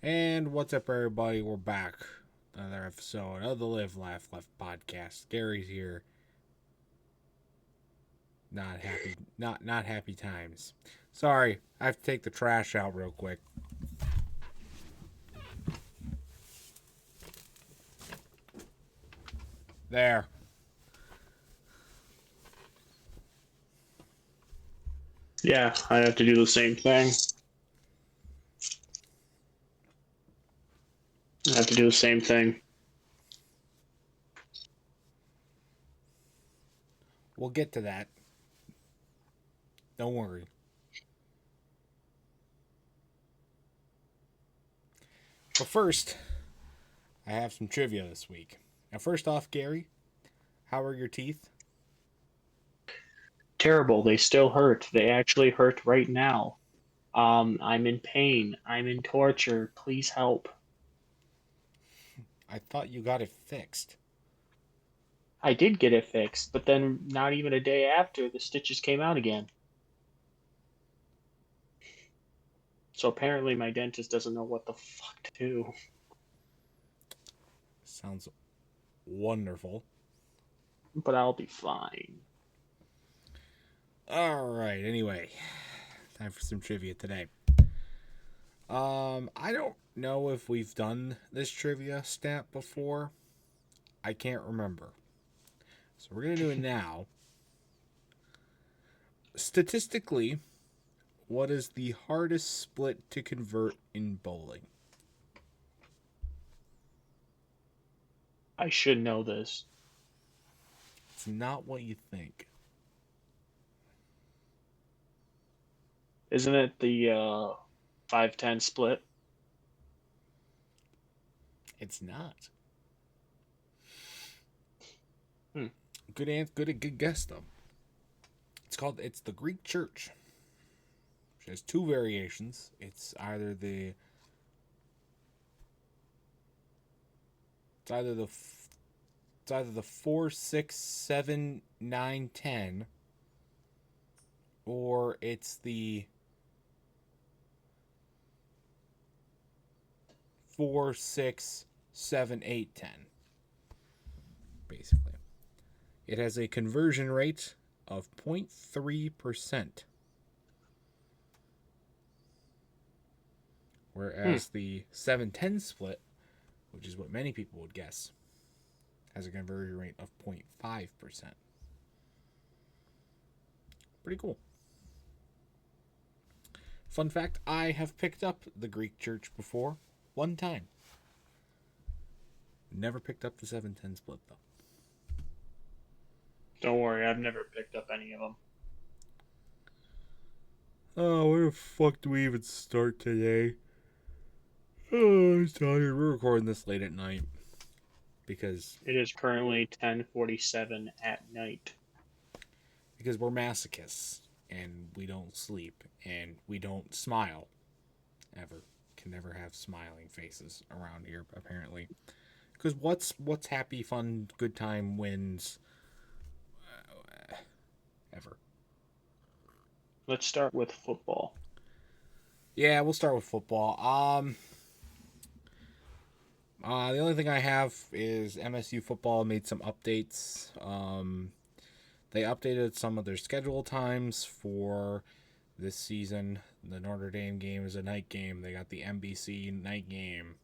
And what's up, everybody? We're back. Another episode of the Live, Laugh, Left podcast. Gary's here. Not happy. Not happy times. Sorry, I have to take the trash out real quick. There. Yeah, I have to do the same thing. I have to do the same thing. We'll get to that. Don't worry. But first, I have some trivia this week. Now, first off, Gary, how are your teeth? Terrible. They still hurt. They actually hurt right now. I'm in pain. I'm in torture. Please help. I thought you got it fixed. I did get it fixed, but then not even a day after, the stitches came out again. So apparently my dentist doesn't know what the fuck to do. Sounds wonderful. But I'll be fine. Alright, anyway. Time for some trivia today. I don't know if we've done this trivia stat before. I can't remember. So we're going to do it now. Statistically, what is the hardest split to convert in bowling? I should know this. It's not what you think. Isn't it the 5-10 split? It's not. Hmm. Good guess though. It's the Greek church. Which has two variations. It's either the 4, 6, 7, 9, 10, or it's the 4, 6, 7, 8, 10. Basically, it has a conversion rate of 0.3%, whereas the 7-10 split, which is what many people would guess, has a conversion rate of 0.5%. Pretty cool. Fun fact, I have picked up the Greek church before, one time. Never picked up the 7-10 split, though. Don't worry, I've never picked up any of them. Oh, where the fuck do we even start today? Oh, I'm tired. We're recording this late at night. Because It is currently 10:47 at night. Because we're masochists. And we don't sleep. And we don't smile. Ever. Can never have smiling faces around here, apparently. Because what's happy, fun, good time wins ever. Let's start with football. Yeah, we'll start with football. The only thing I have is MSU football made some updates. They updated some of their schedule times for this season. The Notre Dame game is a night game. They got the NBC night game.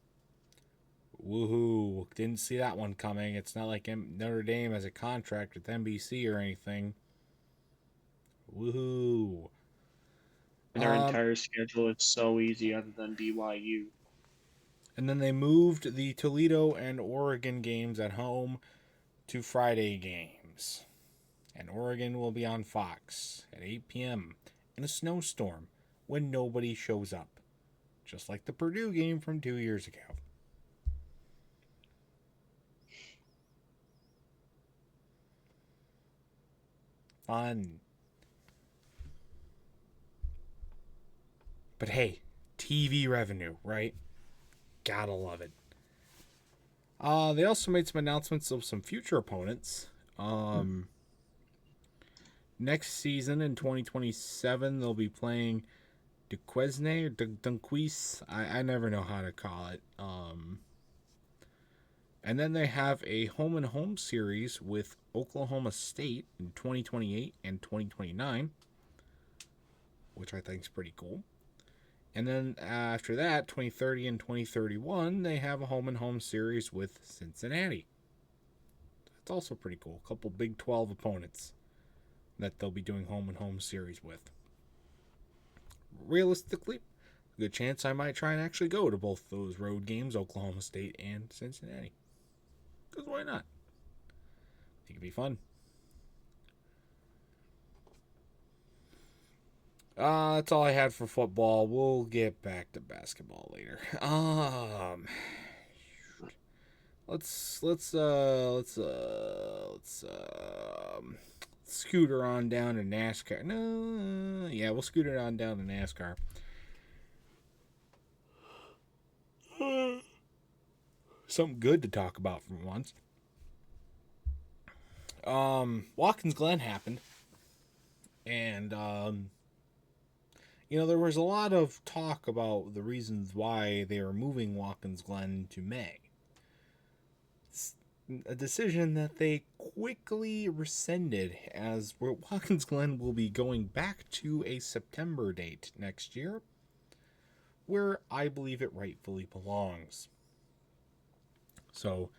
Woohoo. Didn't see that one coming. It's not like Notre Dame has a contract with NBC or anything. Woohoo. And their entire schedule is so easy other than BYU. And then they moved the Toledo and Oregon games at home to Friday games. And Oregon will be on Fox at 8 p.m. in a snowstorm when nobody shows up. Just like the Purdue game from 2 years ago. Fun. But hey, TV revenue, right? Gotta love it. They also made some announcements of some future opponents. Next season in 2027, they'll be playing Duquesne or Dunquise. I never know how to call it. And then they have a home and home series with Oklahoma State in 2028 and 2029, which I think is pretty cool. And then after that, 2030 and 2031, they have a home and home series with Cincinnati. That's also pretty cool. A couple Big 12 opponents that they'll be doing home and home series with. Realistically, a good chance I might try and actually go to both those road games, Oklahoma State and Cincinnati. Because why not? I think it'd be fun. That's all I had for football. We'll get back to basketball later. Let's scooter on down to NASCAR. No, yeah, we'll scooter on down to NASCAR. Something good to talk about for once. Watkins Glen happened, and there was a lot of talk about the reasons why they were moving Watkins Glen to May. It's a decision that they quickly rescinded, as Watkins Glen will be going back to a September date next year, where I believe it rightfully belongs. So,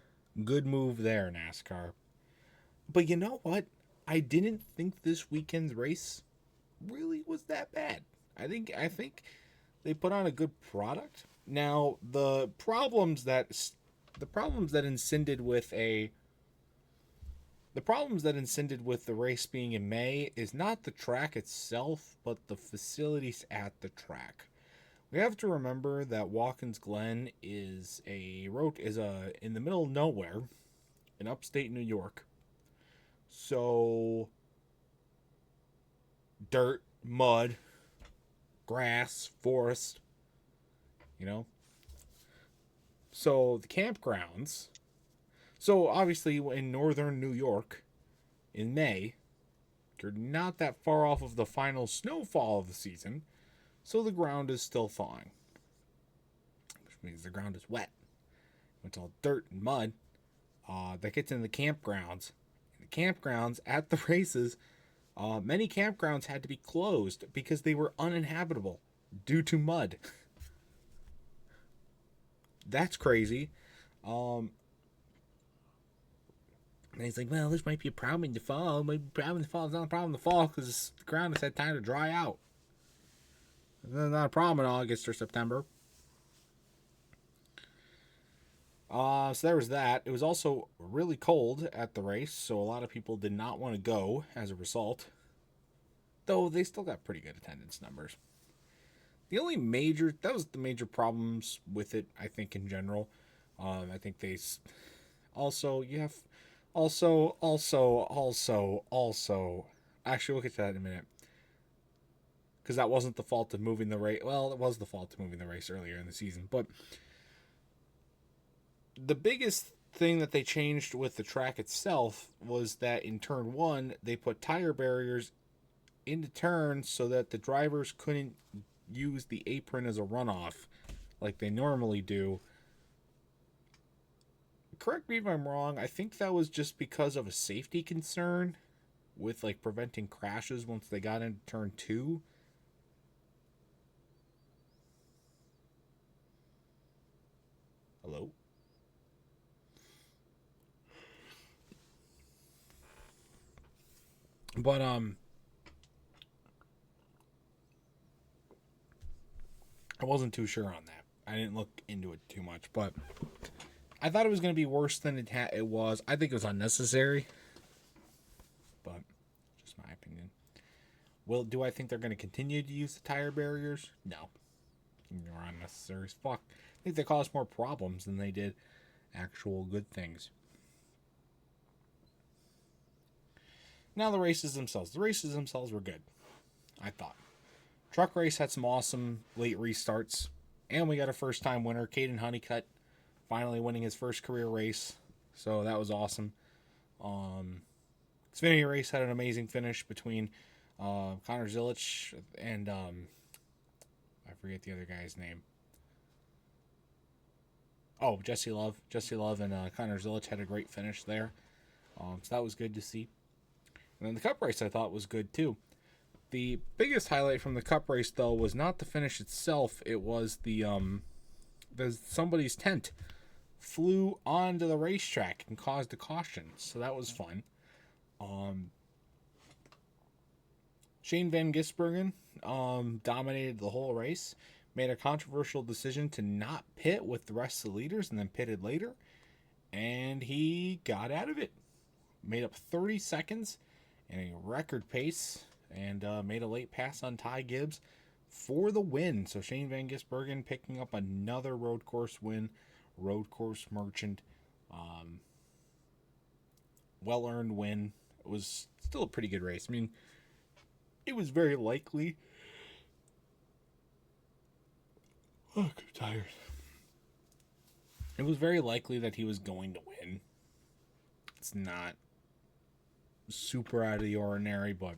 good move there, NASCAR. But you know what? I didn't think this weekend's race really was that bad. I think they put on a good product. Now, the problems that encended with the race being in May is not the track itself, but the facilities at the track. We have to remember that Watkins Glen is in the middle of nowhere in upstate New York. So dirt, mud, grass, forest, So the campgrounds. So obviously in northern New York in May, you're not that far off of the final snowfall of the season. So the ground is still thawing, which means the ground is wet. It's all dirt and mud. That gets in the campgrounds. In the campgrounds at the races, many campgrounds had to be closed because they were uninhabitable due to mud. That's crazy. And he's like, well, this might be a problem in the fall. It might be a problem in the fall. It's not a problem in the fall because the ground has had time to dry out. It's not a problem in August or September. So there was that. It was also really cold at the race, so a lot of people did not want to go as a result. Though they still got pretty good attendance numbers. That was the major problems with it, I think, in general. I think they also, actually, we'll get to that in a minute. Because that wasn't the fault of moving the race. Well, it was the fault of moving the race earlier in the season. But the biggest thing that they changed with the track itself was that in turn 1, they put tire barriers into turns so that the drivers couldn't use the apron as a runoff like they normally do. Correct me if I'm wrong, I think that was just because of a safety concern with preventing crashes once they got into turn 2. Hello? But I wasn't too sure on that. I didn't look into it too much, but I thought it was going to be worse than it was. I think it was unnecessary, but just my opinion. Do I think they're going to continue to use the tire barriers? No. They're unnecessary as fuck. I think they caused more problems than they did actual good things. Now the races themselves. The races themselves were good, I thought. Truck race had some awesome late restarts. And we got a first-time winner, Caden Honeycutt, finally winning his first career race. So that was awesome. Xfinity race had an amazing finish between Connor Zilich and forget the other guy's name. Oh, Jesse Love. Jesse Love and Connor Zilic had a great finish there. So that was good to see. And then the cup race I thought was good too. The biggest highlight from the cup race though was not the finish itself. It was the somebody's tent flew onto the racetrack and caused a caution. So that was fun. Shane Van Gisbergen dominated the whole race. Made a controversial decision to not pit with the rest of the leaders and then pitted later. And he got out of it. Made up 30 seconds in a record pace and made a late pass on Ty Gibbs for the win. So Shane Van Gisbergen picking up another road course win. Road course merchant. Well-earned win. It was still a pretty good race. I mean, it was very likely... Oh, I'm tired. It was very likely that he was going to win. It's not super out of the ordinary, but,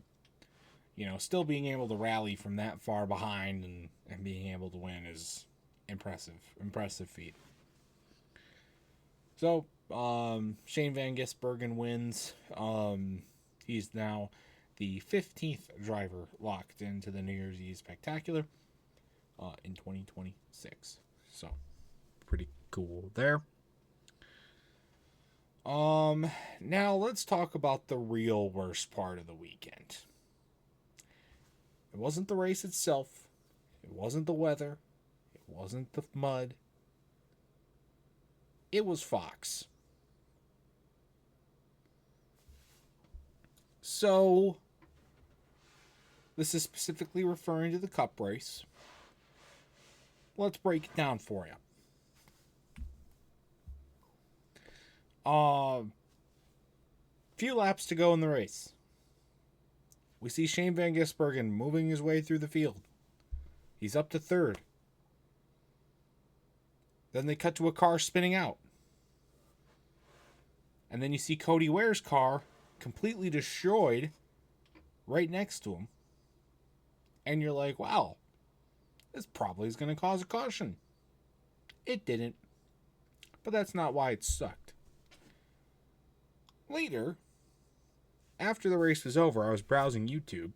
you know, still being able to rally from that far behind and being able to win is impressive. Impressive feat. So, Shane Van Gisbergen wins. He's now the 15th driver locked into the New Year's Eve Spectacular. In 2026. So, pretty cool there. Now let's talk about the real worst part of the weekend. It wasn't the race itself. It wasn't the weather. It wasn't the mud. It was Fox. So, this is specifically referring to the Cup race. Let's break it down for you. Few laps to go in the race. We see Shane Van Gisbergen moving his way through the field. He's up to third. Then they cut to a car spinning out. And then you see Cody Ware's car completely destroyed right next to him. And you're like, wow. This probably is going to cause a caution. It didn't. But that's not why it sucked. Later, after the race was over, I was browsing YouTube.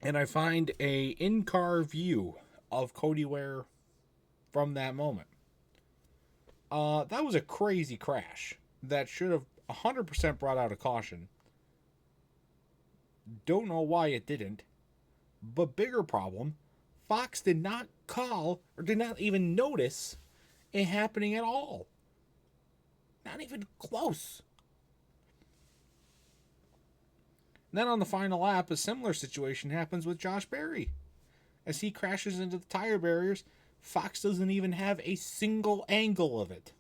And I find a in-car view of Cody Ware from that moment. That was a crazy crash that should have 100% brought out a caution. Don't know why it didn't. But bigger problem, Fox did not call or did not even notice it happening at all. Not even close. Then on the final lap, a similar situation happens with Josh Berry. As he crashes into the tire barriers, Fox doesn't even have a single angle of it.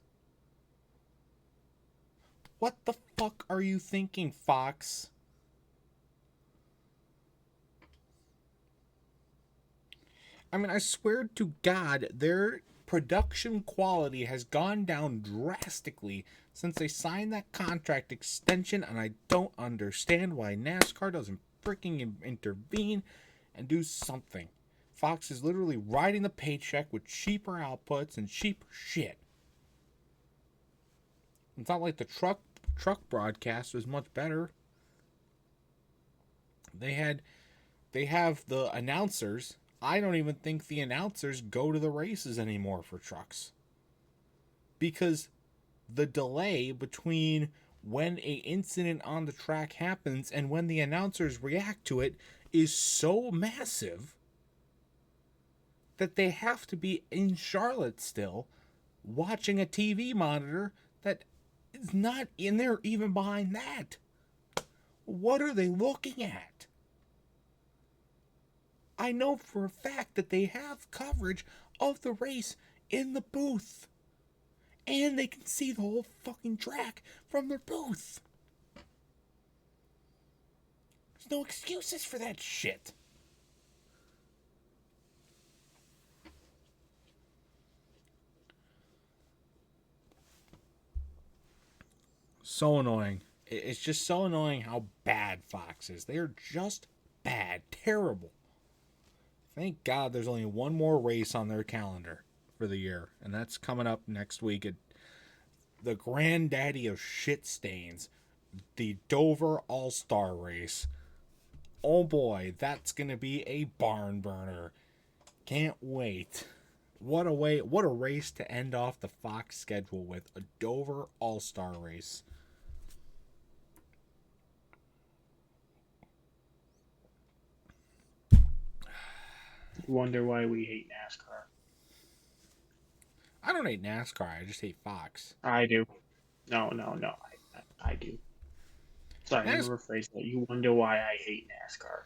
What the fuck are you thinking, Fox? I mean, I swear to God, their production quality has gone down drastically since they signed that contract extension, and I don't understand why NASCAR doesn't freaking intervene and do something. Fox is literally riding the paycheck with cheaper outputs and cheaper shit. It's not like the truck broadcast was much better. They have the announcers. I don't even think the announcers go to the races anymore for trucks. Because the delay between when an incident on the track happens and when the announcers react to it is so massive that they have to be in Charlotte still watching a TV monitor that is not in there even behind that. What are they looking at? I know for a fact that they have coverage of the race in the booth. And they can see the whole fucking track from their booth. There's no excuses for that shit. So annoying. It's just so annoying how bad Fox is. They are just bad. Terrible. Thank God there's only one more race on their calendar for the year, and that's coming up next week at the granddaddy of shit stains, the Dover All-Star Race. Oh boy, that's going to be a barn burner. Can't wait. What a race to end off the Fox schedule with, a Dover All-Star Race. You wonder why we hate NASCAR. I don't hate NASCAR, I just hate Fox. I do. No. I do. Sorry, let me rephrase that. You wonder why I hate NASCAR.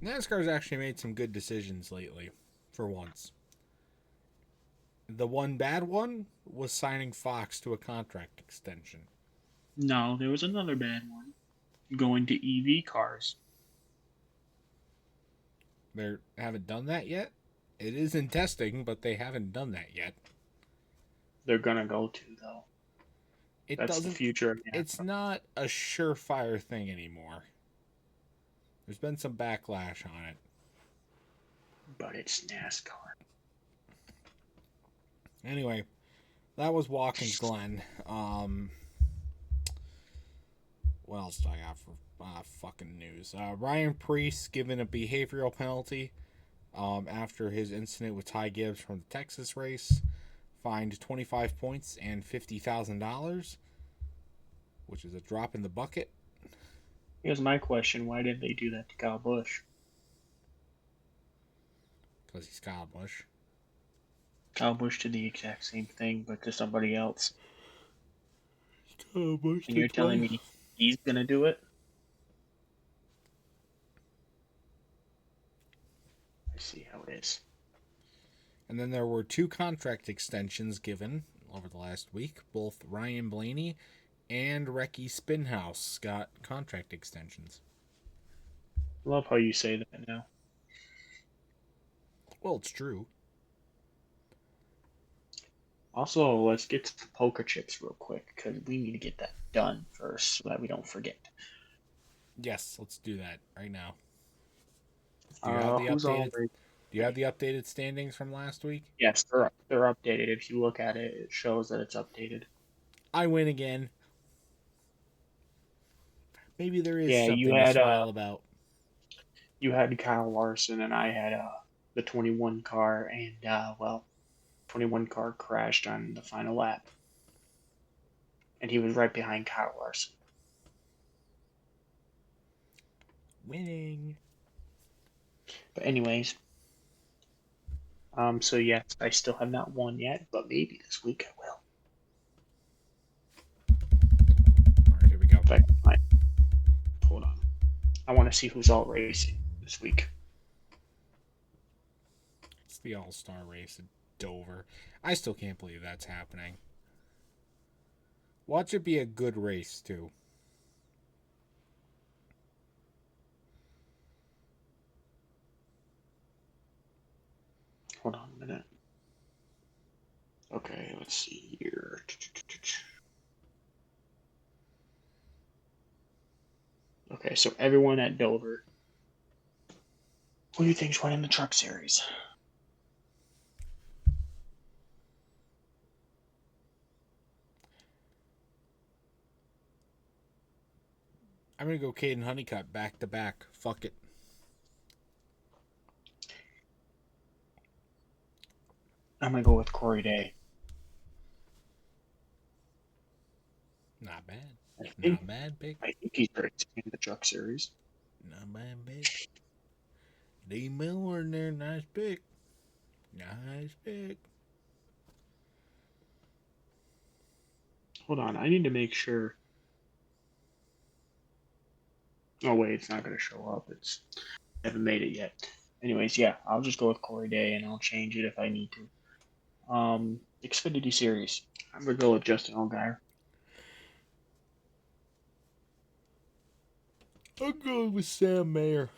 NASCAR's actually made some good decisions lately, for once. The one bad one was signing Fox to a contract extension. No, there was another bad one. Going to EV cars. They haven't done that yet. It is in testing, but they haven't done that yet. They're gonna go to, though. That's the future of NASCAR. It's not a surefire thing anymore. There's been some backlash on it. But it's NASCAR. Anyway, that was Watkins Glen. What else do I got for fucking news? Ryan Preece given a behavioral penalty after his incident with Ty Gibbs from the Texas race. Fined 25 points and $50,000, which is a drop in the bucket. Here's my question. Why didn't they do that to Kyle Busch? Because he's Kyle Busch. Kyle Busch did the exact same thing, but to somebody else. Kyle Busch. And you're telling me he's going to do it? I see how it is. And then there were 2 contract extensions given over the last week. Both Ryan Blaney and Recky Spinhouse got contract extensions. Love how you say that now. Well, it's true. Also, let's get to the poker chips real quick, because we need to get that done first so that we don't forget. Yes, let's do that right now. Do you have the updated standings from last week? Yes, they're updated. If you look at it, it shows that it's updated. I win again. Maybe there is something you had, to smile about. You had Kyle Larson, and I had the 21 car, and 21 car crashed on the final lap. And he was right behind Kyle Larson. Winning. But anyways, so yes, I still have not won yet, but maybe this week I will. All right, here we go. Hold on. I want to see who's all racing this week. It's the All-Star Race at Dover. I still can't believe that's happening. Watch it be a good race, too. Hold on a minute. Okay, let's see here. Okay, so everyone at Dover. Who do you think's winning the Truck Series? I'm going to go Caden Honeycutt back to back. Fuck it. I'm going to go with Corey Day. Not bad. Not bad, big. I think he's racing in the Truck Series. Not bad, big. D. Miller in there. Nice pick. Nice pick. Hold on. I need to make sure. Oh, wait. It's not going to show up. I haven't made it yet. Anyways, yeah. I'll just go with Corey Day, and I'll change it if I need to. Xfinity Series. I'm going to go with Justin Allgaier. I'm going with Sam Mayer.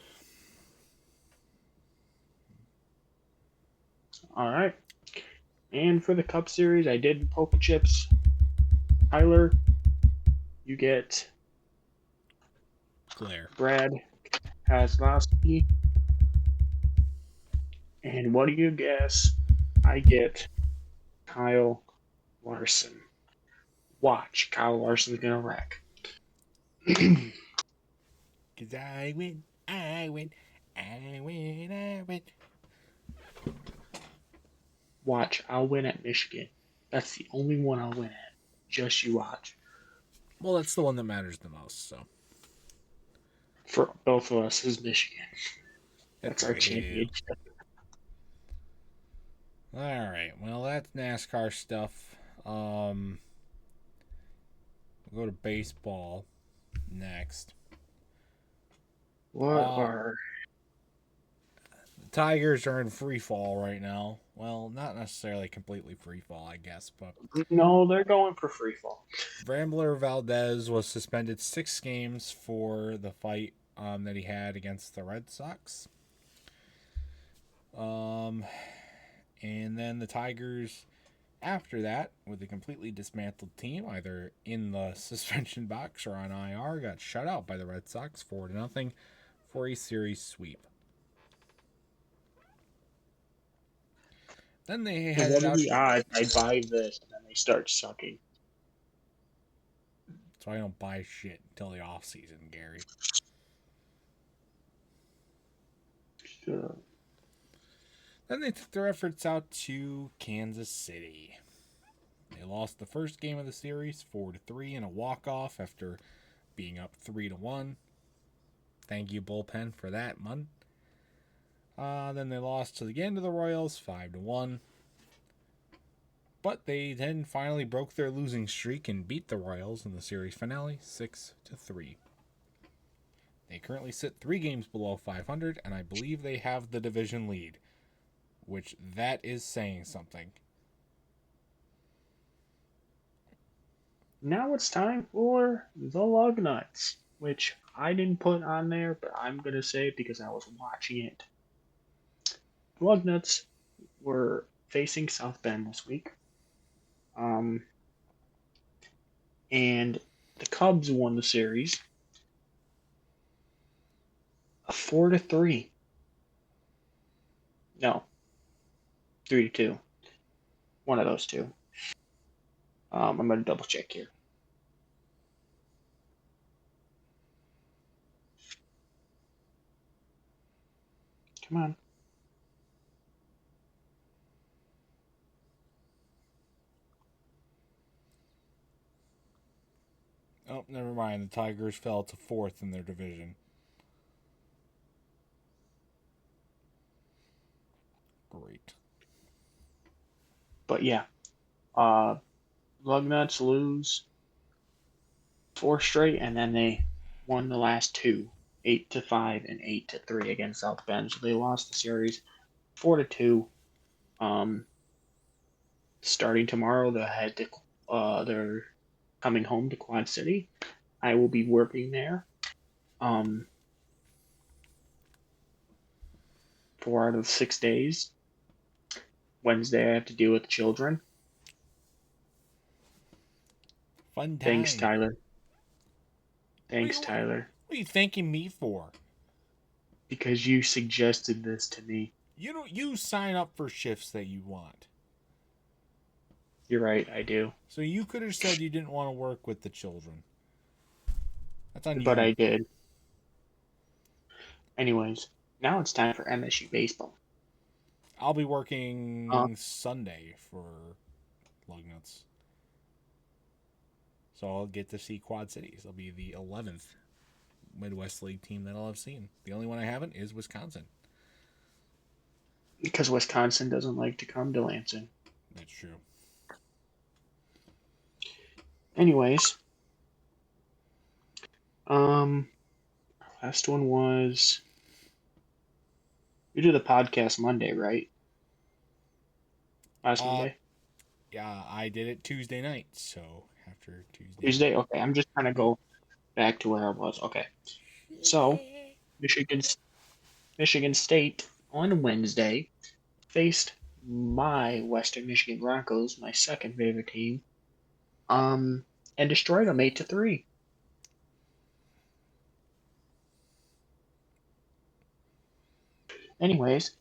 All right. And for the Cup Series, I did poker chips. Tyler, you get Claire. Brad Keselowski. And what do you guess? I get Kyle Larson. Watch, Kyle Larson's gonna wreck. Cause I win, I win, I win, I win. Watch, I'll win at Michigan. That's the only one I'll win at. Just you watch. Well, that's the one that matters the most, so. For both of us is Michigan. That's our True. championship. Alright, well, that's NASCAR stuff. We'll go to baseball next. What are... The Tigers are in free fall right now. Well, not necessarily completely free fall, I guess, but No, they're going for free fall. Rambler Valdez was suspended 6 games for the fight that he had against the Red Sox. And then the Tigers, after that, with a completely dismantled team, either in the suspension box or on IR, got shut out by the Red Sox 4-0 for a series sweep. Then they headed out. What are the odds I buy this and then they start sucking? So I don't buy shit until the off season, Gary. Sure. Then they took their efforts out to Kansas City. They lost the first game of the series 4-3 in a walk-off after being up 3-1. Thank you, bullpen, for that one. Then they lost again to the Royals 5-1. But they then finally broke their losing streak and beat the Royals in the series finale 6-3. They currently sit 3 games below 500, and I believe they have the division lead, which that is saying something. Now it's time for the lug nuts, which I didn't put on there, but I'm going to say it because I was watching it. Lug nuts were facing South Bend this week. And the Cubs won the series 4-3. No, 3-2. One of those two. I'm going to double check here. Come on. Oh, never mind. The Tigers fell to 4th in their division. Great. But yeah, Lugnuts lose 4 straight, and then they won the last 2, 8-5 and 8-3 against South Bend. So they lost the series 4-2. Starting tomorrow, they're coming home to Quad City. I will be working there. 4 out of 6 days. Wednesday, I have to deal with children. Fun time. Thanks, Tyler. Tyler. What are you thanking me for? Because you suggested this to me. You sign up for shifts that you want. You're right, I do. So you could have said you didn't want to work with the children. That's on you. But I did. Anyways, now it's time for MSU baseball. I'll be working Sunday for Lugnuts. So I'll get to see Quad Cities. I'll be the 11th Midwest League team that I'll have seen. The only one I haven't is Wisconsin. Because Wisconsin doesn't like to come to Lansing. That's true. Anyways, last one was... You did the podcast Monday, right? Last Monday? Yeah, I did it Tuesday night, so after Tuesday. Tuesday? Okay, I'm just trying to go back to where I was. Okay. So, Michigan State on Wednesday faced my Western Michigan Broncos, my second favorite team, and destroyed them 8-3. Anyways,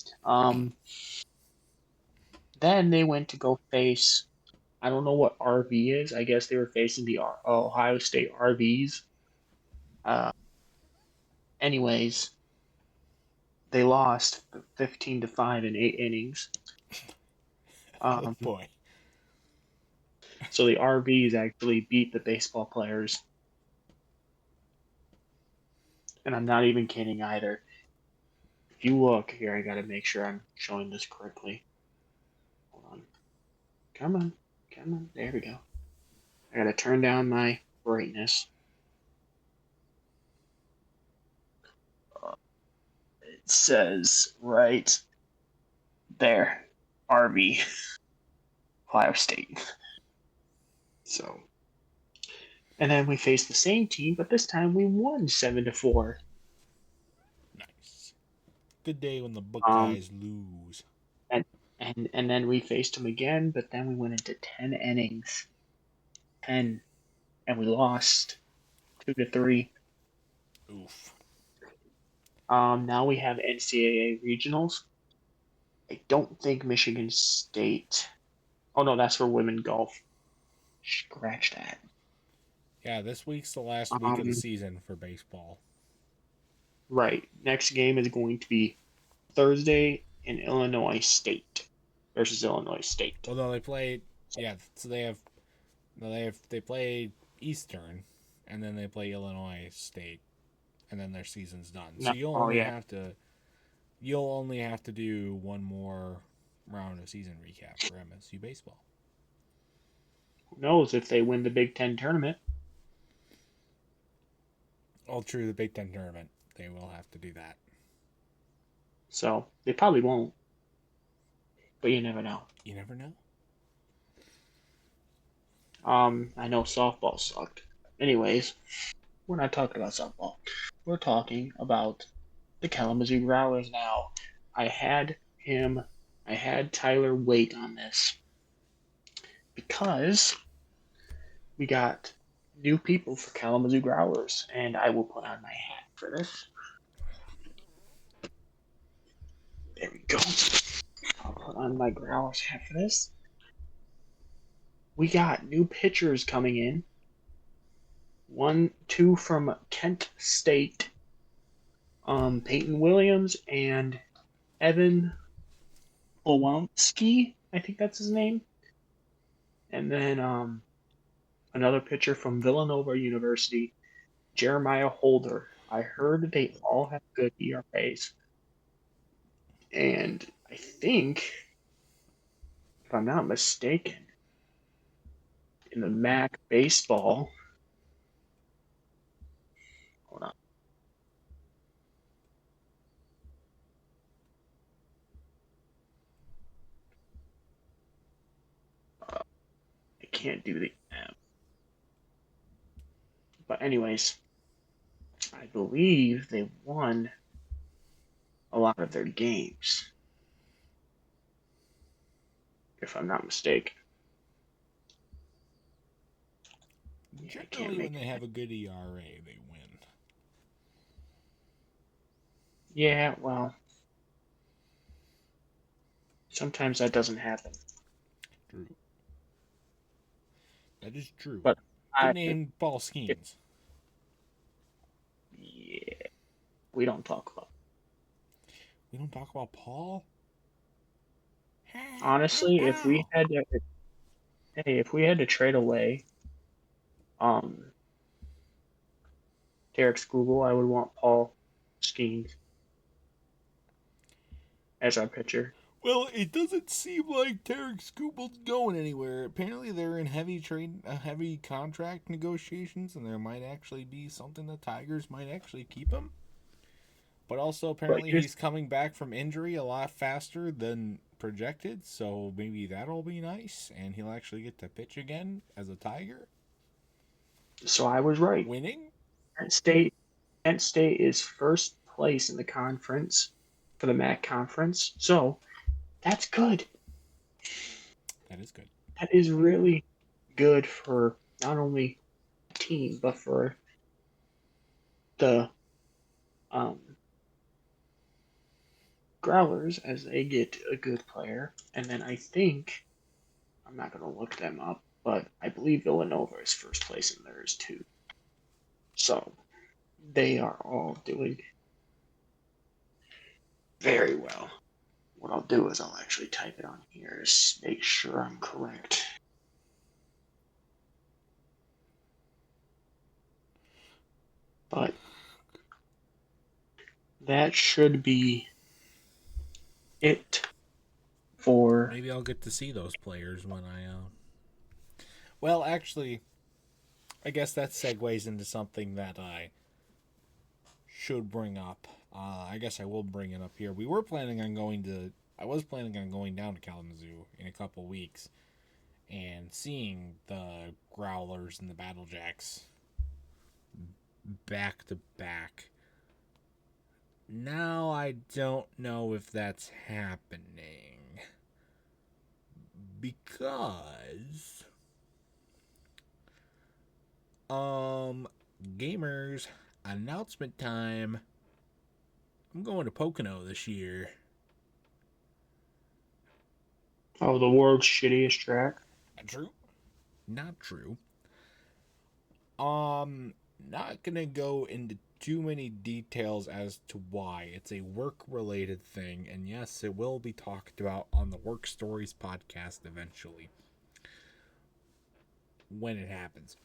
then they went to go face. I don't know what RV is. I guess they were facing the Ohio State RVs. Uh, anyways, they lost 15-5 in 8 innings. Oh boy. So the RVs actually beat the baseball players. And I'm not even kidding either. If you look here, I gotta make sure I'm showing this correctly. Hold on. Come on. Come on. There we go. I gotta turn down my brightness. It says right there, RV, Ohio State. So, and then we faced the same team, but this time we won 7-4. Nice. Good day when the Um, Buckeyes lose. and then we faced them again, but then we went into 10 innings, 10, and we lost 2-3. Oof. Now we have NCAA regionals. I don't think Michigan State. Oh no, that's for women golf. Scratch that. Yeah, this week's the last week of the Um, season for baseball. right. Next game is going to be Thursday in Illinois State versus Illinois State. Well, no, they played. Yeah, so they play Eastern, and then they play Illinois State, and then their season's done. No, So you'll only have to do one more round of season recap for MSU baseball. Who knows if they win the Big Ten tournament? All true, the Big Ten tournament, they will have to do that. So they probably won't, but you never know. You never know. I know softball sucked. Anyways, we're not talking about softball. We're talking about the Kalamazoo Growlers now. I had Tyler wait on this because we got new people for Kalamazoo Growlers, and I will put on my hat for this. There we go. I'll put on my Growlers hat for this. We got new pitchers coming in. 2 from Kent State, Peyton Williams and Evan Olowski, I think that's his name. And then another pitcher from Villanova University, Jeremiah Holder. I heard they all have good ERAs. And I think, if I'm not mistaken, in the MAC baseball, hold on. I can't do the app. But anyways, I believe they won a lot of their games, if I'm not mistaken. Generally, when they have a good ERA, they win. Yeah, well, sometimes that doesn't happen. True. That is true. But Good name, Paul Skeens. Yeah, we don't talk about. We don't talk about Paul. Honestly, if we had to trade away, Derek's Google, I would want Paul Skeens as our pitcher. Well, it doesn't seem like Tarek Scooble's going anywhere. Apparently, they're in heavy contract negotiations, and there might actually be something the Tigers might actually keep him. But also, apparently, he's coming back from injury a lot faster than projected, so maybe that'll be nice, and he'll actually get to pitch again as a Tiger. So I was right. Winning? Kent State is first place in the conference for the MAC conference, so that's good. That is good. That is really good for not only the team, but for the Growlers as they get a good player. And then I think, I'm not going to look them up, but I believe Villanova is first place in theirs too. So they are all doing very well. What I'll do is I'll actually type it on here to make sure I'm correct. But that should be it for... Maybe I'll get to see those players when I... Well, actually, I guess that segues into something that I should bring up. I guess I will bring it up here. I was planning on going down to Kalamazoo in a couple weeks and seeing the Growlers and the Battlejacks back to back. Now I don't know if that's happening because gamers, announcement time. I'm going to Pocono this year. Oh, the world's shittiest track. True? Not true. Not gonna go into too many details as to why. It's a work-related thing, and yes, it will be talked about on the Work Stories podcast eventually. When it happens.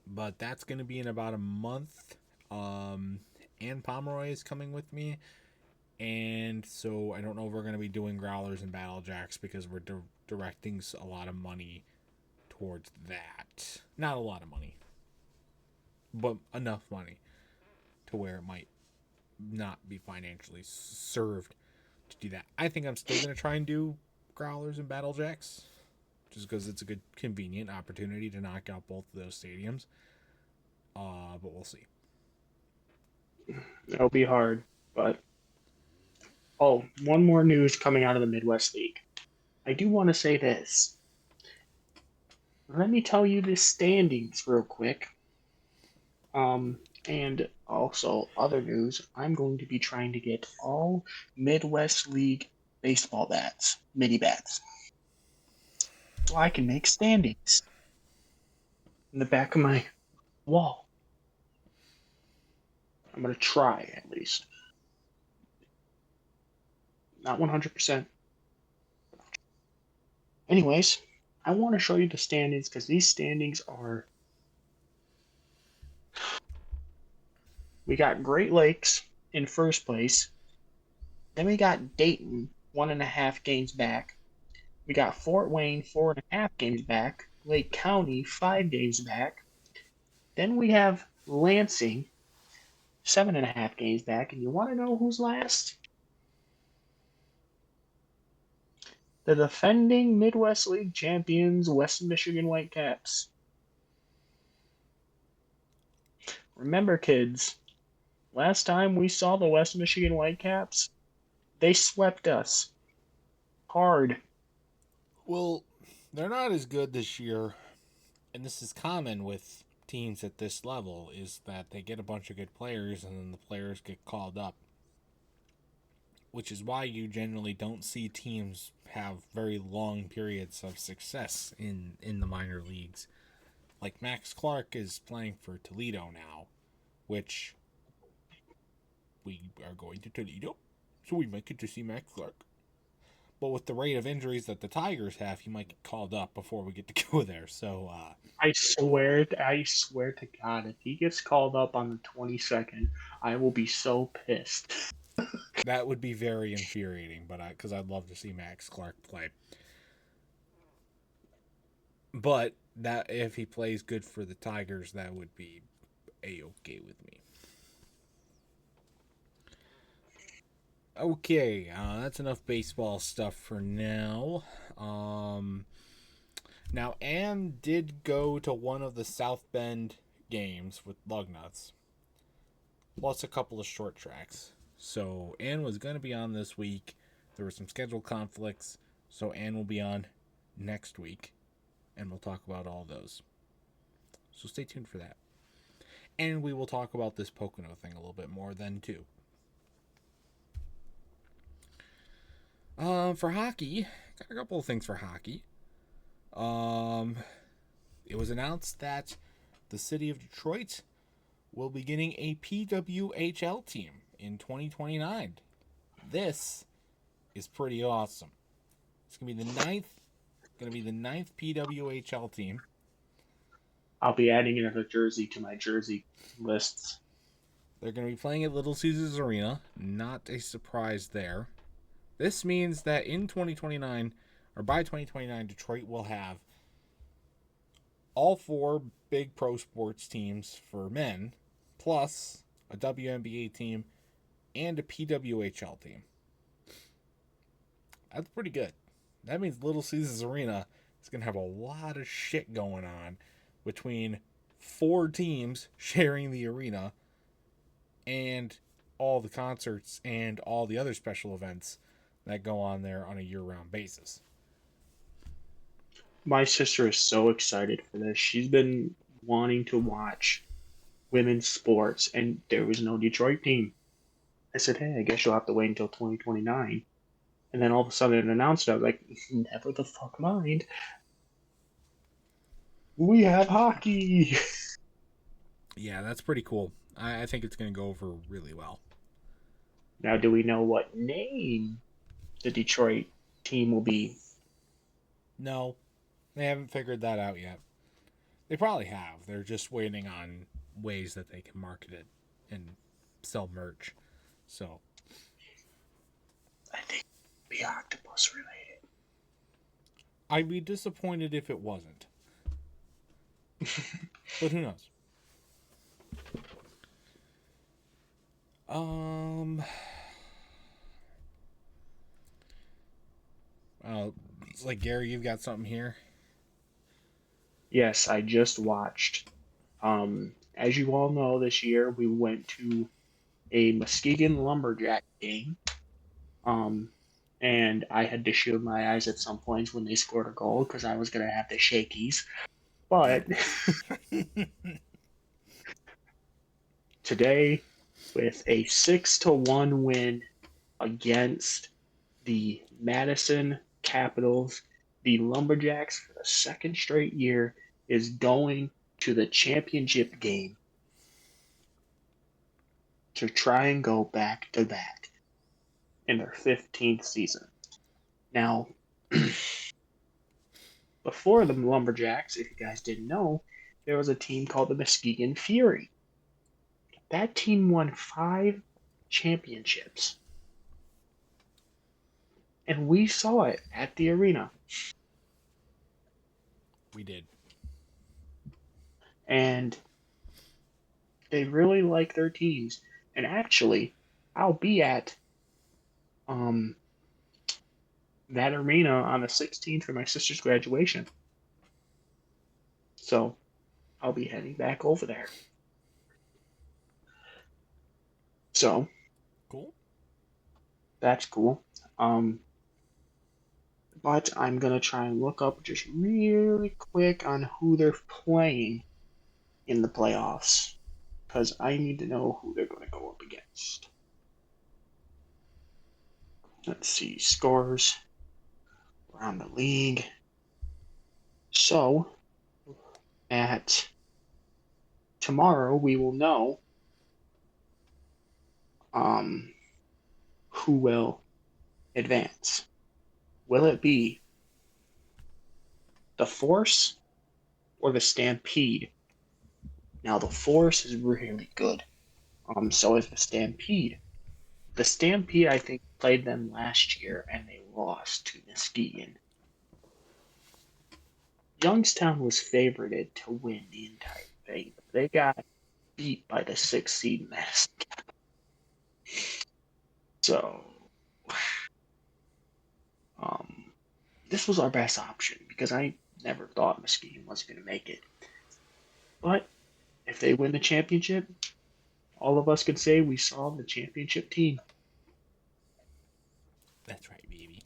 But that's gonna be in about a month. Ann Pomeroy is coming with me. And so I don't know if we're going to be doing Growlers and Battlejacks because we're directing a lot of money towards that. Not a lot of money, but enough money to where it might not be financially served to do that. I think I'm still going to try and do Growlers and Battlejacks just because it's a good, convenient opportunity to knock out both of those stadiums. But we'll see. It'll be hard, but... Oh, one more news coming out of the Midwest League. I do want to say this. Let me tell you the standings real quick. And also other news. I'm going to be trying to get all Midwest League baseball bats, mini bats, so I can make standings in the back of my wall. I'm going to try at least. Not 100%. Anyways, I want to show you the standings because these standings are... We got Great Lakes in first place. Then we got Dayton, 1.5 games back. We got Fort Wayne, 4.5 games back. Lake County, 5 games back. Then we have Lansing, 7.5 games back. And you want to know who's last? The defending Midwest League champions, West Michigan Whitecaps. Remember, kids, last time we saw the West Michigan Whitecaps, they swept us hard. Well, they're not as good this year, and this is common with teams at this level, is that they get a bunch of good players and then the players get called up. Which is why you generally don't see teams have very long periods of success in the minor leagues. Like Max Clark is playing for Toledo now, which we are going to Toledo, so we might get to see Max Clark. But with the rate of injuries that the Tigers have, he might get called up before we get to go there. So I swear to God, if he gets called up on the 22nd, I will be so pissed. that would be very infuriating, but because I'd love to see Max Clark play. But that if he plays good for the Tigers, that would be a-okay with me. Okay, that's enough baseball stuff for now. Now, Ann did go to one of the South Bend games with Lugnuts, plus a couple of short tracks. So Ann was going to be on this week. There were some schedule conflicts, so Ann will be on next week, and we'll talk about all those. So stay tuned for that. And we will talk about this Pocono thing a little bit more then, too. For hockey, got a couple of things for hockey. Um, it was announced that the city of Detroit will be getting a PWHL team in 2029. This is pretty awesome. It's gonna be the ninth PWHL team. I'll be adding another jersey to my jersey lists. They're gonna be playing at Little Caesars Arena. Not a surprise there. This means that in 2029, or by 2029, Detroit will have all four big pro sports teams for men, plus a WNBA team and a PWHL team. That's pretty good. That means Little Caesars Arena is going to have a lot of shit going on between four teams sharing the arena and all the concerts and all the other special events that go on there on a year-round basis. My sister is so excited for this. She's been wanting to watch women's sports, and there was no Detroit team. I said, hey, I guess you'll have to wait until 2029. And then all of a sudden it announced it. I was like, never the fuck mind. We have hockey. Yeah, that's pretty cool. I think it's going to go over really well. Now, do we know what name the Detroit team will be? No, they haven't figured that out yet. They probably have. They're just waiting on ways that they can market it and sell merch. So, I think it'll be octopus related. I'd be disappointed if it wasn't. But who knows? It's like Garry, you've got something here. Yes, I just watched. As you all know, this year we went to a Muskegon Lumberjack game. And I had to shield my eyes at some points when they scored a goal because I was going to have the shakies. But today, with a 6-1 win against the Madison Capitals, the Lumberjacks for the second straight year is going to the championship game to try and go back to back in their 15th season. Now, before the Lumberjacks, if you guys didn't know, there was a team called the Muskegon Fury. That team won 5 championships. And we saw it at the arena. We did. And they really like their teams. And actually, I'll be at that arena on the 16th for my sister's graduation. So I'll be heading back over there. So Cool. that's cool. But I'm gonna try and look up just really quick on who they're playing in the playoffs, because I need to know who they're gonna go up against. Let's see, scores around the league. So at tomorrow we will know who will advance. Will it be the Force or the Stampede? Now the Force is really good. So is the Stampede. The Stampede, I think, played them last year and they lost to Muskegon. Youngstown was favorited to win the entire thing. They got beat by the 6th seed Madison. So, this was our best option because I never thought Muskegon was going to make it. But if they win the championship, all of us could say we saw the championship team. That's right, baby.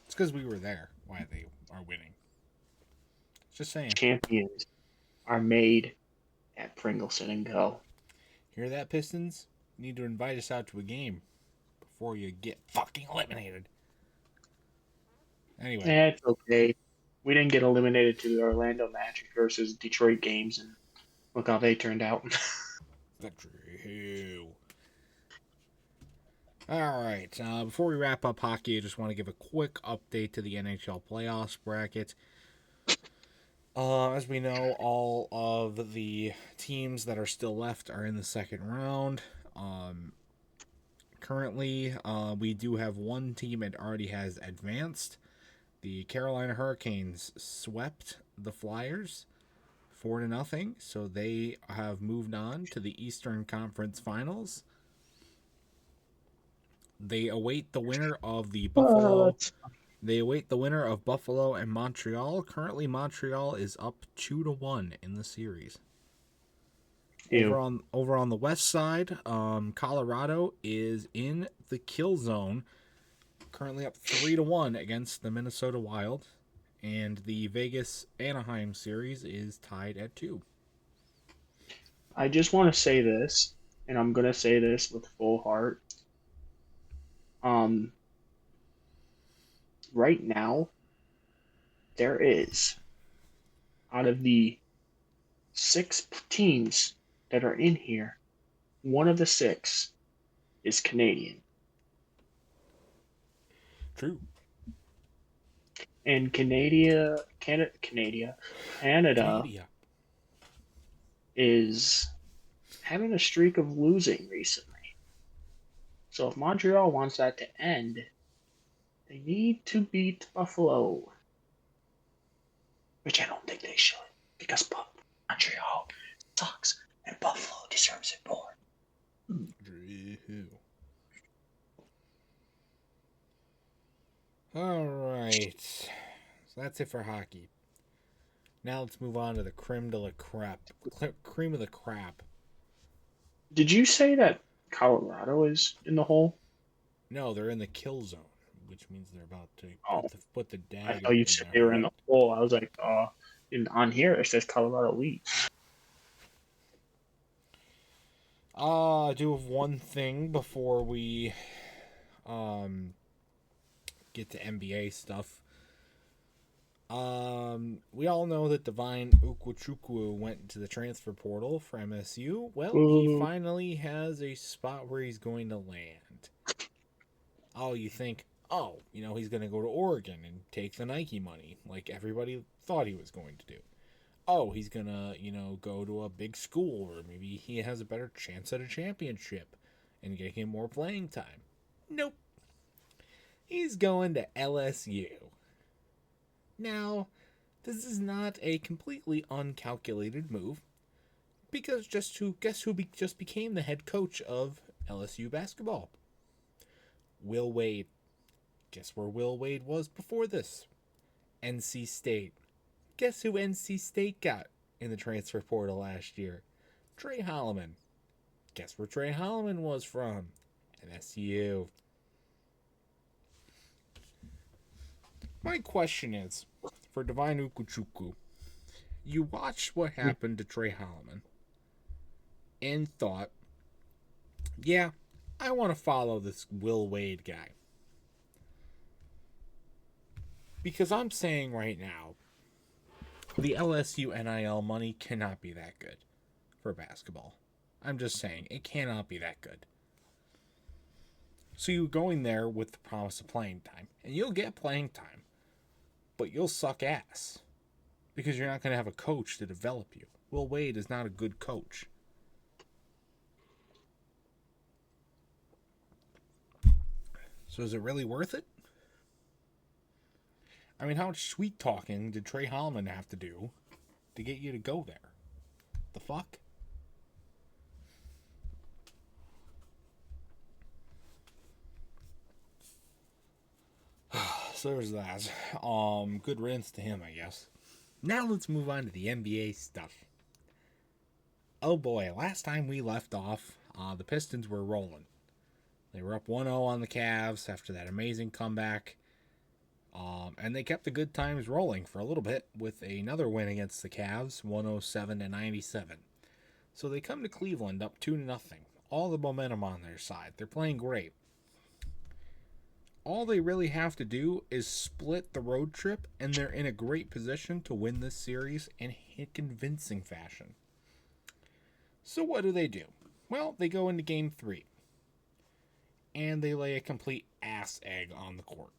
It's because we were there why they are winning. Just saying. Champions are made at Pringleson and Co. Hear that, Pistons? You need to invite us out to a game before you get fucking eliminated. Anyway. It's okay. We didn't get eliminated to the Orlando Magic versus Detroit games, and look how they turned out. True. All right. Before we wrap up hockey, I just want to give a quick update to the NHL playoffs bracket. As we know, all of the teams that are still left are in the second round. Currently, we do have one team that already has advanced. The Carolina Hurricanes swept the Flyers 4-0, so they have moved on to the Eastern Conference Finals. They await the winner of the Buffalo. They await the winner of Buffalo and Montreal. Currently, Montreal is up 2-1 in the series. Over on the west side, Colorado is in the kill zone. Currently up 3-1 against the Minnesota Wild, and the Vegas Anaheim series is tied at 2. I just want to say this, and I'm gonna say this with full heart. Right now, there is, out of the 6 teams that are in here, one of the 6 is Canadian. True. And Canada is having a streak of losing recently. So if Montreal wants that to end, they need to beat Buffalo. Which I don't think they should, because Montreal sucks and Buffalo deserves it more. All right. So that's it for hockey. Now let's move on to the cream of the crap. Did you say that Colorado is in the hole? No, they're in the kill zone, which means they're about to put the dagger. I thought you said they were in the hole. I was like, on here it says Colorado leads. I do have one thing before we get to NBA stuff. We all know that Divine Ukwuchukwu went to the transfer portal for MSU. Well, he finally has a spot where he's going to land. Oh, you think, he's going to go to Oregon and take the Nike money like everybody thought he was going to do. Oh, he's going to, go to a big school where maybe he has a better chance at a championship and getting more playing time. Nope. He's going to LSU. Now, this is not a completely uncalculated move, because guess who just became the head coach of LSU basketball? Will Wade. Guess where Will Wade was before this? NC State. Guess who NC State got in the transfer portal last year? Trey Holloman. Guess where Trey Holloman was from? MSU. My question is, for Divine Ukwuchukwu, you watched what happened to Trey Holloman and thought, yeah, I want to follow this Will Wade guy. Because I'm saying right now, the LSU NIL money cannot be that good for basketball. I'm just saying, it cannot be that good. So you're going there with the promise of playing time, and you'll get playing time, but you'll suck ass because you're not going to have a coach to develop you. Will Wade is not a good coach. So is it really worth it? I mean, how much sweet talking did Trey Holloman have to do to get you to go there? The fuck? So there's that. Good riddance to him, I guess. Now let's move on to the NBA stuff. Oh boy, last time we left off, the Pistons were rolling. They were up 1-0 on the Cavs after that amazing comeback. And they kept the good times rolling for a little bit with another win against the Cavs, 107-97. So they come to Cleveland up 2-0. All the momentum on their side. They're playing great. all they really have to do is split the road trip, and they're in a great position to win this series in a convincing fashion. So what do? Well, they go into game 3, and they lay a complete ass egg on the court.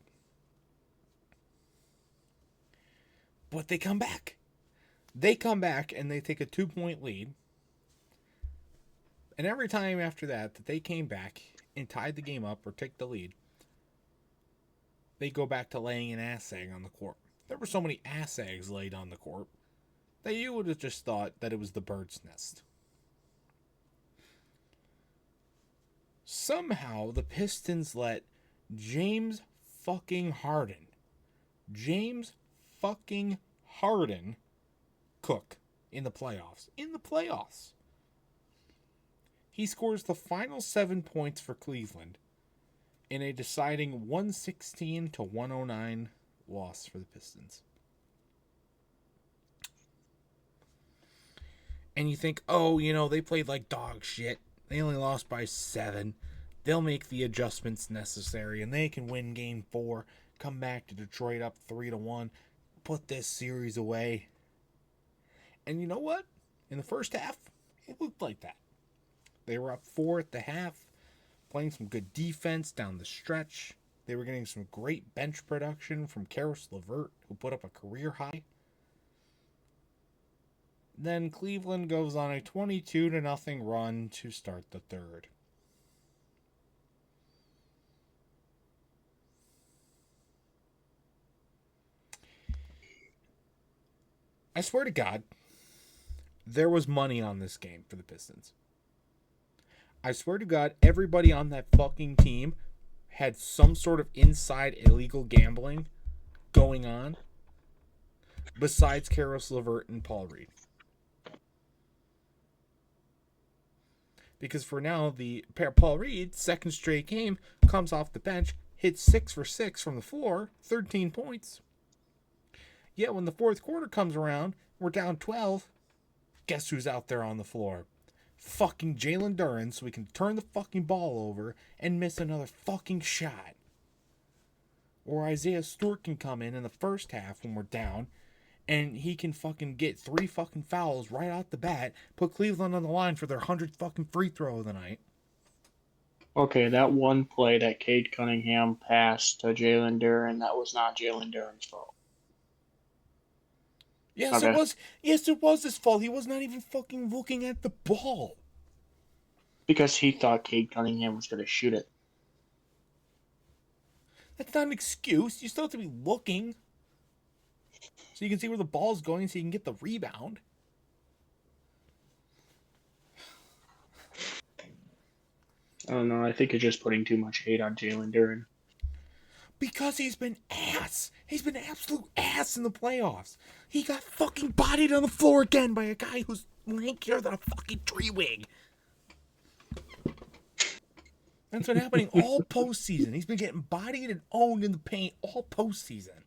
But they come back. They come back, and they take a 2-point lead. And every time after that they came back and tied the game up or took the lead, they go back to laying an ass egg on the court. There were so many ass eggs laid on the court that you would have just thought that it was the bird's nest. Somehow the Pistons let James fucking Harden cook in the playoffs. He scores the final 7 points for Cleveland in a deciding 116-109 loss for the Pistons. And you think, they played like dog shit. They only lost by 7. They'll make the adjustments necessary, and they can win game 4, come back to Detroit up 3-1, put this series away. And you know what? In the first half, it looked like that. They were up 4 at the half, playing some good defense down the stretch. They were getting some great bench production from Caris LeVert, who put up a career high. Then Cleveland goes on a 22-0 run to start the third. I swear to God, there was money on this game for the Pistons. I swear to God, everybody on that fucking team had some sort of inside illegal gambling going on besides Caris LeVert and Paul Reed. Because for now, Paul Reed, second straight game, comes off the bench, hits 6 for 6 from the floor, 13 points. Yet when the fourth quarter comes around, we're down 12. Guess who's out there on the floor? Fucking Jalen Duren, so we can turn the fucking ball over and miss another fucking shot. Or Isaiah Stewart can come in the first half when we're down, and he can fucking get 3 fucking fouls right out the bat, put Cleveland on the line for their 100th fucking free throw of the night. Okay, that one play that Cade Cunningham passed to Jalen Duren, that was not Jalen Duren's fault. Yes, okay. It was. Yes, it was his fault. He was not even fucking looking at the ball. Because he thought Cade Cunningham was going to shoot it. That's not an excuse. You still have to be looking. So you can see where the ball's going so you can get the rebound. I don't know. I think you're just putting too much hate on Jalen Duren. Because he's been ass. He's been absolute ass in the playoffs. He got fucking bodied on the floor again by a guy who's lankier than a fucking tree wig. That's been happening all postseason. He's been getting bodied and owned in the paint all postseason.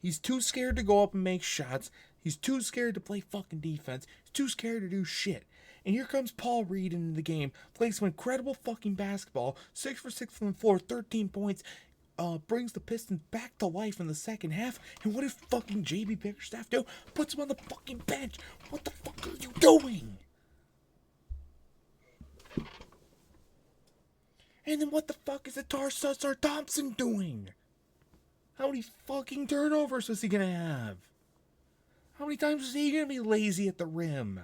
He's too scared to go up and make shots. He's too scared to play fucking defense. He's too scared to do shit. And here comes Paul Reed into the game, plays some incredible fucking basketball, 6 for 6 from the floor, 13 points, brings the Pistons back to life in the second half. And what did fucking JB Bickerstaff do? Puts him on the fucking bench. What the fuck are you doing? And then what the fuck is Tarsar Thompson doing? How many fucking turnovers was he gonna have? How many times was he gonna be lazy at the rim?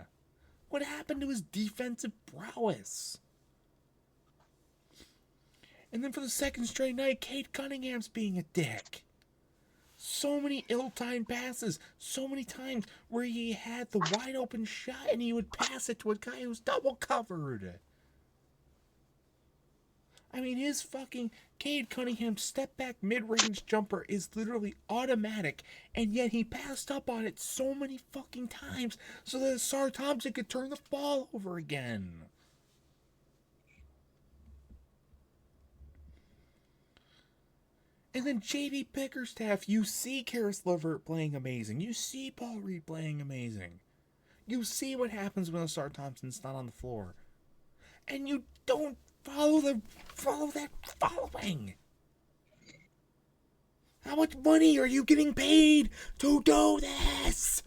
What happened to his defensive prowess? And then for the second straight night, Cade Cunningham's being a dick. So many ill-timed passes. So many times where he had the wide open shot and he would pass it to a guy who's double covered. I mean, his fucking Cade Cunningham step-back mid-range jumper is literally automatic, and yet he passed up on it so many fucking times so that Sar Thompson could turn the ball over again. And then JB Bickerstaff, you see Caris LeVert playing amazing. You see Paul Reed playing amazing. You see what happens when Sar Thompson's not on the floor. And you don't follow that following. How much money are you getting paid to do this?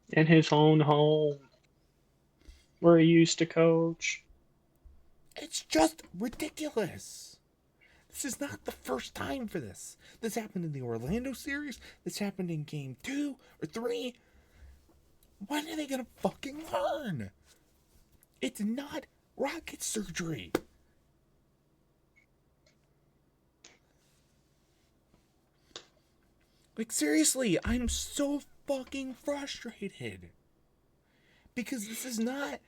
In his own home, where he used to coach. It's just ridiculous. This is not the first time for this. This happened in the Orlando series. This happened in game 2 or 3. When are they gonna fucking learn? It's not rocket surgery. Like, seriously, I'm so fucking frustrated. Because this is not...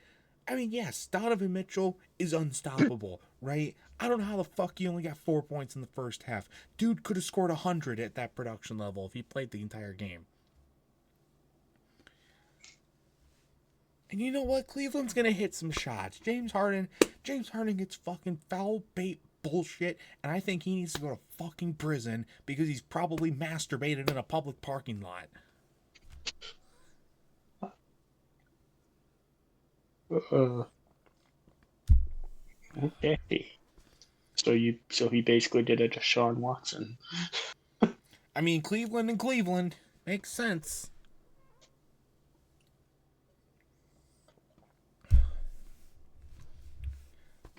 I mean, yes, Donovan Mitchell is unstoppable, right? I don't know how the fuck he only got 4 points in the first half. Dude could have scored 100 at that production level if he played the entire game. And you know what? Cleveland's going to hit some shots. James Harden gets fucking foul bait bullshit, and I think he needs to go to fucking prison because he's probably masturbated in a public parking lot. Okay. So he basically did a Deshaun Watson. I mean, Cleveland and Cleveland makes sense.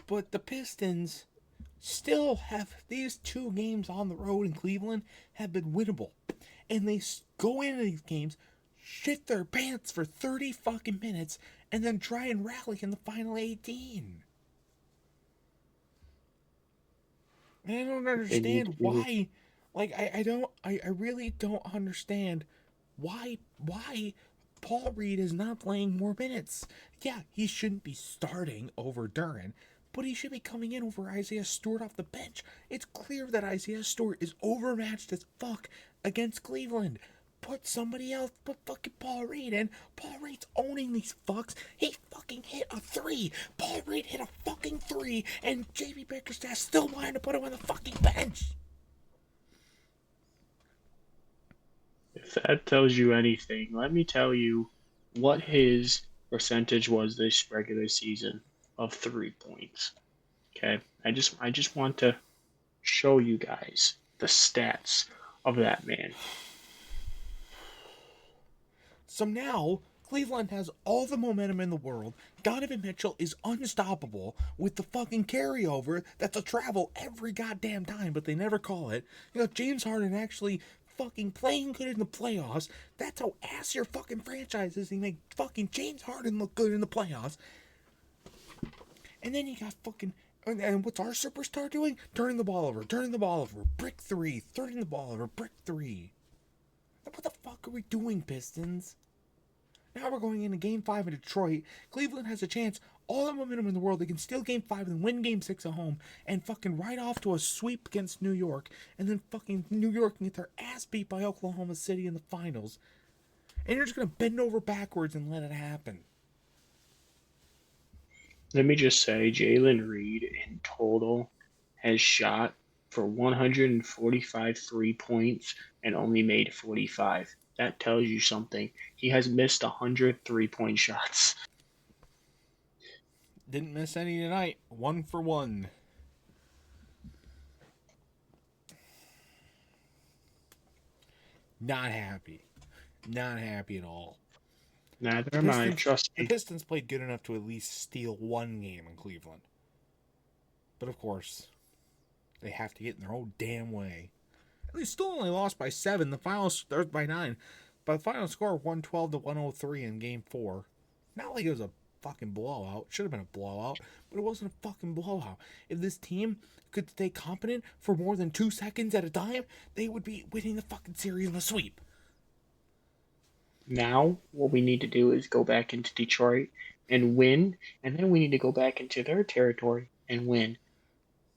But the Pistons still have these 2 games on the road in Cleveland have been winnable. And they go into these games, shit their pants for 30 fucking minutes, and then try and rally in the final 18. And I don't understand why. Like, I really don't understand why Paul Reed is not playing more minutes. Yeah, he shouldn't be starting over Duran, but he should be coming in over Isaiah Stewart off the bench. It's clear that Isaiah Stewart is overmatched as fuck against Cleveland. Put somebody else, put fucking Paul Reed in. Paul Reed's owning these fucks. He fucking hit a 3. Paul Reed hit a fucking 3, and JB Bickerstaff still wanted to put him on the fucking bench. If that tells you anything, let me tell you what his percentage was this regular season of 3 points. Okay, I just want to show you guys the stats of that man. So now, Cleveland has all the momentum in the world. Donovan Mitchell is unstoppable with the fucking carryover that's a travel every goddamn time, but they never call it. You know, James Harden actually fucking playing good in the playoffs. That's how ass your fucking franchise is. You make fucking James Harden look good in the playoffs. And then you got fucking... And what's our superstar doing? Turning the ball over. Brick 3. Turning the ball over. Brick 3. What the fuck are we doing, Pistons? Now we're going into Game 5 in Detroit. Cleveland has a chance, all the momentum in the world. They can steal Game 5 and win Game 6 at home and fucking ride off to a sweep against New York. And then fucking New York can get their ass beat by Oklahoma City in the finals. And you're just going to bend over backwards and let it happen. Let me just say, Jalen Reed in total has shot for 145 3 points and only made 45. That tells you something. He has missed 100 3-point shots. Didn't miss any tonight. 1 for 1. Not happy. Not happy at all. Neither am I, trust me. The Pistons played good enough to at least steal 1 game in Cleveland. But of course, they have to get in their own damn way. They still only lost by 7. The final by 9. But the final score 112 to 103 in Game 4. Not like it was a fucking blowout. It should have been a blowout, but it wasn't a fucking blowout. If this team could stay competent for more than 2 seconds at a time, they would be winning the fucking series in the sweep. Now, what we need to do is go back into Detroit and win, and then we need to go back into their territory and win.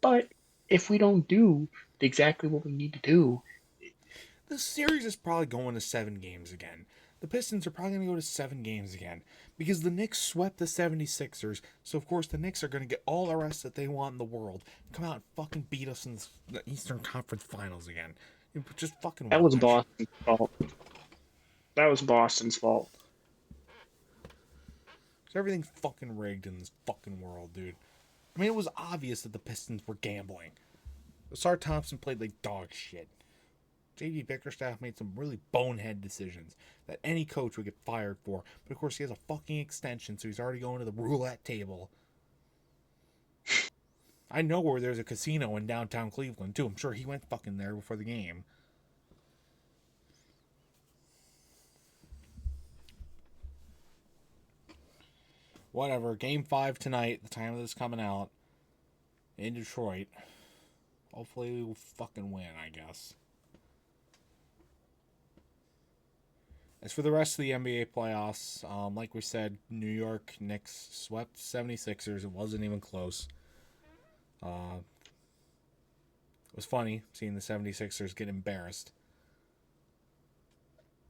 But if we don't do exactly what we need to do, the series is probably going to 7 games again. The Pistons are probably going to go to 7 games again because the Knicks swept the 76ers, so of course the Knicks are going to get all the rest that they want in the world. Come out and fucking beat us in the Eastern Conference Finals again. Just fucking that was Boston's fault. That was Boston's fault. Everything's fucking rigged in this fucking world, dude. I mean, it was obvious that the Pistons were gambling. Asar Thompson played like dog shit. J.D. Bickerstaff made some really bonehead decisions that any coach would get fired for. But of course, he has a fucking extension, so he's already going to the roulette table. I know where there's a casino in downtown Cleveland, too. I'm sure he went fucking there before the game. Whatever. Game 5 tonight, the time of this coming out, in Detroit. Hopefully we will fucking win, I guess. As for the rest of the NBA playoffs, like we said, New York Knicks swept 76ers. It wasn't even close. It was funny seeing the 76ers get embarrassed.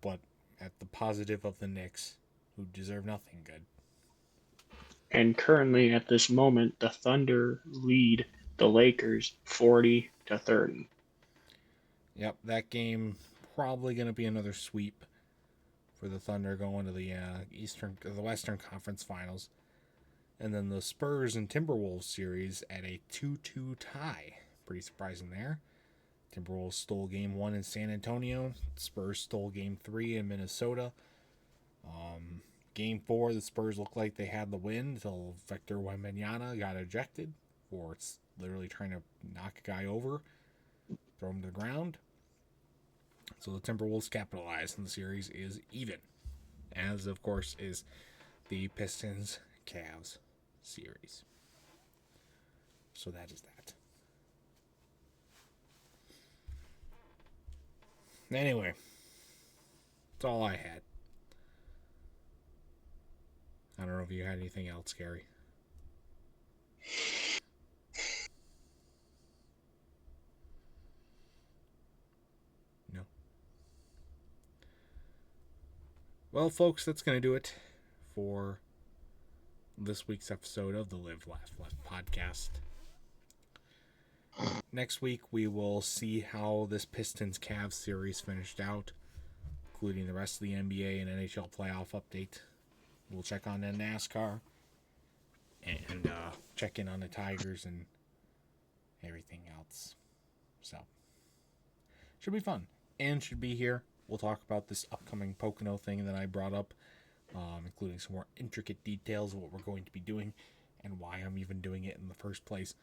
But at the positive of the Knicks, who deserve nothing good. And currently, at this moment, the Thunder lead the Lakers 40-30. Yep, that game probably going to be another sweep for the Thunder going to the Western Conference Finals. And then the Spurs and Timberwolves series at a 2-2 tie. Pretty surprising there. Timberwolves stole game 1 in San Antonio. Spurs stole game 3 in Minnesota. Game 4, the Spurs looked like they had the win until Victor Wembanyama got ejected for literally trying to knock a guy over, throw him to the ground. So the Timberwolves capitalized, and the series is even. As, of course, is the Pistons-Cavs series. So that is that. Anyway, that's all I had. I don't know if you had anything else, Garry. No. Well, folks, that's going to do it for this week's episode of the Live, Laugh, Left podcast. Next week, we will see how this Pistons-Cavs series finished out, including the rest of the NBA and NHL playoff update. We'll check on the NASCAR and check in on the Tigers and everything else. So, should be fun. And should be here. We'll talk about this upcoming Pocono thing that I brought up, including some more intricate details of what we're going to be doing and why I'm even doing it in the first place.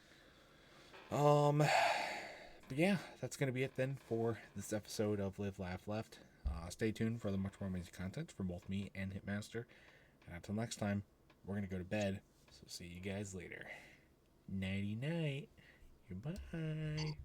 But yeah, that's going to be it then for this episode of Live, Laugh, Left. Stay tuned for the much more amazing content from both me and Hitmaster. And until next time, we're going to go to bed. So see you guys later. Nighty night. Goodbye.